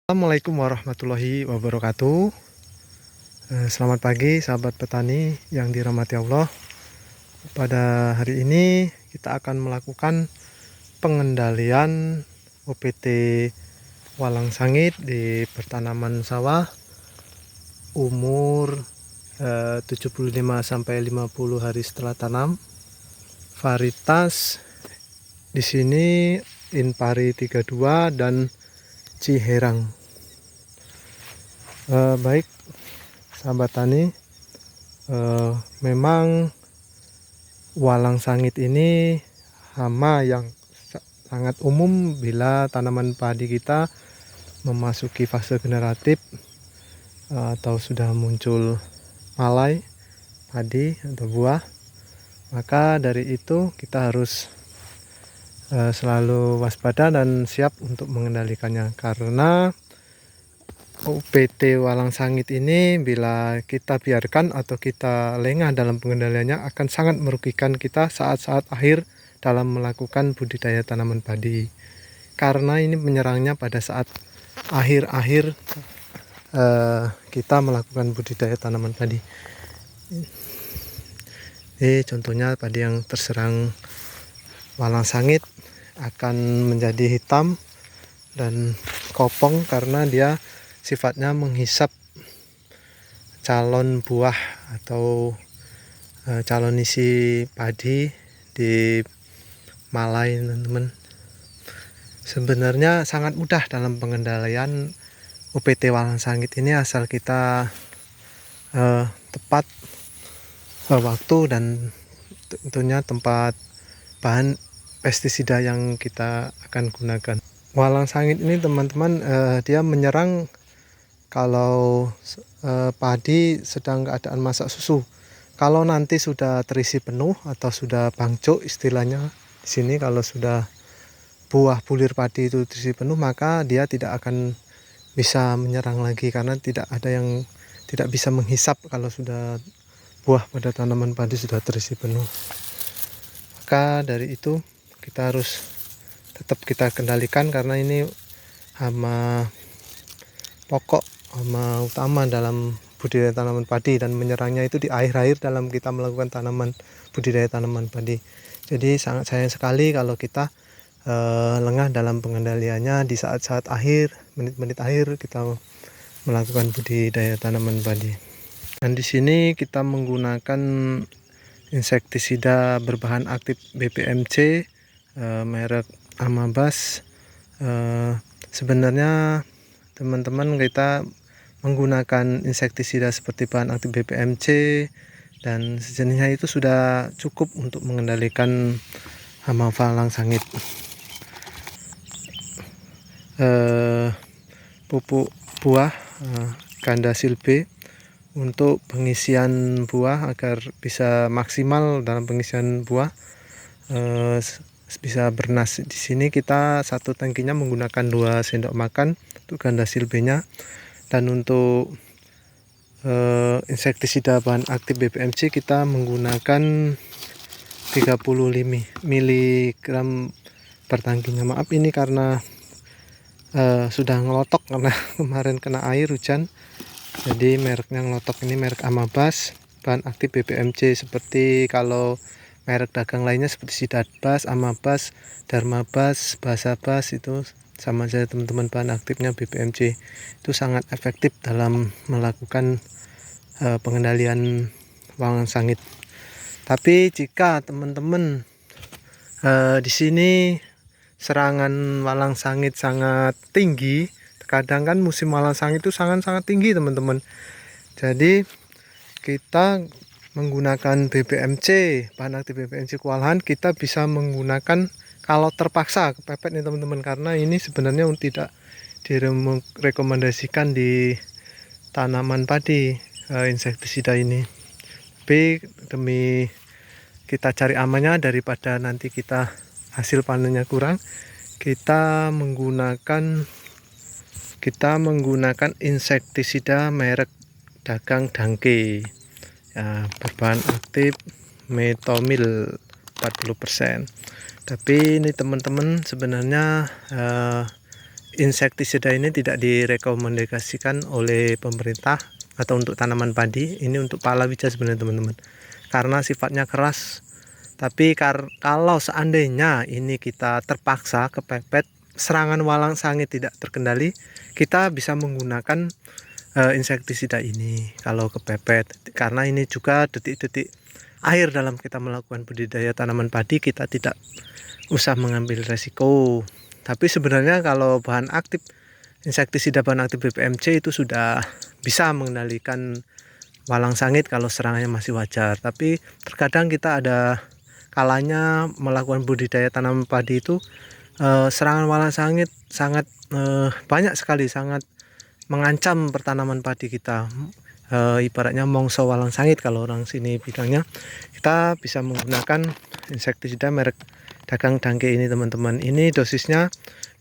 Assalamualaikum warahmatullahi wabarakatuh. Selamat pagi sahabat petani yang dirahmati Allah. Pada hari ini kita akan melakukan pengendalian OPT walang sangit di pertanaman sawah umur 75 sampai 50 hari setelah tanam. Varietas di sini Inpari 32 dan Ciherang. Baik sahabat tani, memang walang sangit ini hama yang sangat umum bila tanaman padi kita memasuki fase generatif atau sudah muncul malai padi atau buah. Maka dari itu kita harus selalu waspada dan siap untuk mengendalikannya, karena OPT walang sangit ini bila kita biarkan atau kita lengah dalam pengendaliannya akan sangat merugikan kita saat-saat akhir dalam melakukan budidaya tanaman padi, karena ini menyerangnya pada saat akhir-akhir kita melakukan budidaya tanaman padi. Ini contohnya padi yang terserang walang sangit akan menjadi hitam dan kopong karena dia sifatnya menghisap calon buah atau calon isi padi di malai, teman-teman. Sebenarnya sangat mudah dalam pengendalian OPT walang sangit ini, asal kita tepat waktu dan tentunya tempat bahan pestisida yang kita akan gunakan. Walang sangit ini teman-teman, dia menyerang kalau padi sedang keadaan masak susu. Kalau nanti sudah terisi penuh atau sudah bangcuk istilahnya di sini, kalau sudah buah bulir padi itu terisi penuh, maka dia tidak akan bisa menyerang lagi karena tidak ada yang tidak bisa menghisap kalau sudah buah pada tanaman padi sudah terisi penuh. Maka dari itu kita harus tetap kita kendalikan, karena ini hama pokok, hama utama dalam budidaya tanaman padi, dan menyerangnya itu di akhir-akhir dalam kita melakukan budidaya tanaman padi. Jadi sangat sayang sekali kalau kita lengah dalam pengendaliannya di saat-saat akhir, menit-menit akhir kita melakukan budidaya tanaman padi. Dan di sini kita menggunakan insektisida berbahan aktif BPMC merek Amabas. Sebenarnya teman-teman, kita menggunakan insektisida seperti bahan aktif BPMC dan sejenisnya itu sudah cukup untuk mengendalikan hama walang sangit. Pupuk buah Gandasil B untuk pengisian buah agar bisa maksimal dalam pengisian buah, bisa bernas. Di sini kita satu tangkinya menggunakan 2 sendok makan untuk Gandasil B-nya, dan untuk insektisida bahan aktif BPMC kita menggunakan 30 mg per tangkinya. Maaf ini karena sudah ngelotok karena kemarin kena air hujan, jadi mereknya ngelotok. Ini merek Amabas bahan aktif BPMC, seperti kalau merek dagang lainnya seperti Sidatbas, Amabas, Darmabas, Basabas itu sama saja teman-teman, bahan aktifnya BPMC. Itu sangat efektif dalam melakukan pengendalian walang sangit. Tapi jika teman-teman di sini serangan walang sangit sangat tinggi, kadang kan musim walang sangit itu sangat tinggi teman-teman. Jadi kita menggunakan BPMC, bahan aktif BPMC kewalahan, kita bisa menggunakan kalau terpaksa kepepet nih teman-teman, karena ini sebenarnya tidak direkomendasikan di tanaman padi insektisida ini. Tapi demi kita cari amannya, daripada nanti kita hasil panennya kurang, kita menggunakan insektisida merek dagang Dangke ya, berbahan aktif metomil 40%. Tapi ini teman-teman, sebenarnya insektisida ini tidak direkomendasikan oleh pemerintah atau untuk tanaman padi. Ini untuk palawija sebenarnya teman-teman, karena sifatnya keras. Tapi kalau seandainya ini kita terpaksa kepepet, serangan walang sangit tidak terkendali, kita bisa menggunakan insektisida ini kalau kepepet. Karena ini juga detik-detik akhir dalam kita melakukan budidaya tanaman padi, kita tidak usah mengambil resiko. Tapi sebenarnya kalau bahan aktif insektisida bahan aktif BPMC itu sudah bisa mengendalikan walang sangit kalau serangannya masih wajar. Tapi terkadang kita ada kalanya melakukan budidaya tanaman padi itu serangan walang sangit sangat banyak sekali, sangat mengancam pertanaman padi kita. Ibaratnya mongso walang sangit kalau orang sini bilangnya. Kita bisa menggunakan insektisida merek Dagang Dangke ini teman-teman. Ini dosisnya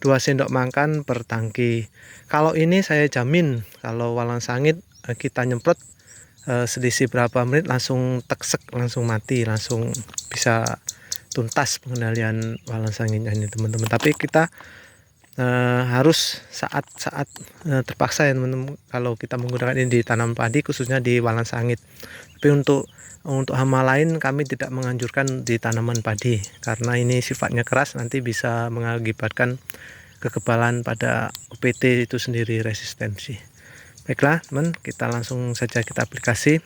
2 sendok makan per tangki. Kalau ini saya jamin kalau walang sangit kita nyemprot selisih berapa menit langsung teksek, langsung mati, langsung bisa tuntas pengendalian walang sangitnya ini teman-teman. Tapi kita harus saat-saat terpaksa ya teman-teman kalau kita menggunakan ini di tanaman padi, khususnya di walang sangit. Tapi untuk hama lain kami tidak menganjurkan di tanaman padi karena ini sifatnya keras, nanti bisa mengakibatkan kekebalan pada UPT itu sendiri, resistensi. Baiklah teman, kita langsung saja kita aplikasi.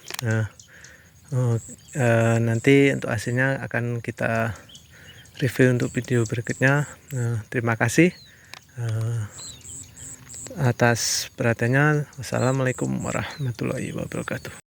Nanti untuk hasilnya akan kita review untuk video berikutnya. Terima kasih atas perhatiannya. Wassalamualaikum warahmatullahi wabarakatuh.